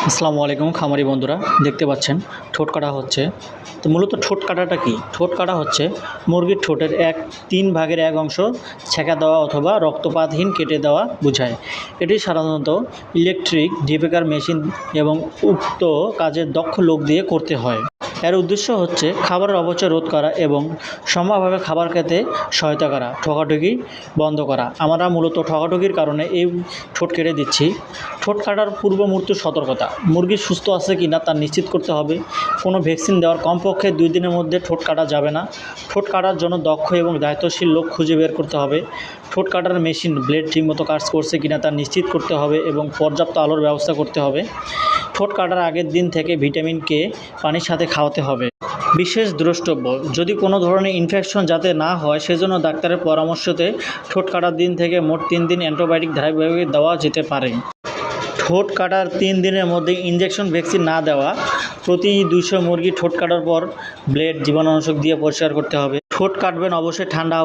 আসসালামু আলাইকুম খামারি বন্ধুরা, দেখতে পাচ্ছেন ঠোঁট কাটা হচ্ছে। তো মূলত ঠোঁট কাটাটা কি? ঠোঁট কাটা হচ্ছে মুরগির ঠোঁটের 3/1 অংশ ছেঁকা দেওয়া অথবা রক্তপাতহীন কেটে দেওয়া বোঝায়। এটি সাধারণত ইলেকট্রিক ডিপেকার মেশিন এবং উক্ত কাজের দক্ষ লোক দিয়ে করতে হয়। এর উদ্দেশ্য হচ্ছে খাবারের অপচয় রোধ করা এবং সম্ভাব্যভাবে খাবার খেতে সহায়তা করা, ঠকাঠকি বন্ধ করা। আমরা মূলত ঠকাঠকির কারণে এই ঠোঁট কেটে দিচ্ছি। ঠোঁট কাটার পূর্ব মুহূর্তের সতর্কতা: মুরগি সুস্থ আছে কি না তা নিশ্চিত করতে হবে। কোনো ভ্যাকসিন দেওয়ার কমপক্ষে 2 দিনের মধ্যে ঠোঁট কাটা যাবে না। ঠোঁট কাটার জন্য দক্ষ এবং দায়িত্বশীল লোক খুঁজে বের করতে হবে। ঠোঁট কাটার মেশিন ব্লেড ঠিকমতো কাজ করছে কিনা তা নিশ্চিত করতে হবে এবং পর্যাপ্ত আলোর ব্যবস্থা করতে হবে। ঠোঁট কাটার আগের দিন থেকে ভিটামিন কে পানির সাথে খাওয়াতে হবে। বিশেষ দ্রষ্টব্য: যদি কোনো ধরনের ইনফেকশন যাতে না হয় সেজন্য ডাক্তারের পরামর্শতে ঠোঁট কাটার দিন থেকে মোট 3 দিন অ্যান্টিবায়োটিক ধারাবাহিকভাবে দেওয়া যেতে পারে। ঠোঁট কাটার 3 দিনের মধ্যে ইনজেকশন ভ্যাকসিন না দেওয়া। প্রতি 200 মুরগি ঠোঁট কাটার পর ব্লেড জীবাণুনাশক দিয়ে পরিষ্কার করতে হবে। ঠোঁট কাটবেন অবশ্যই ঠান্ডা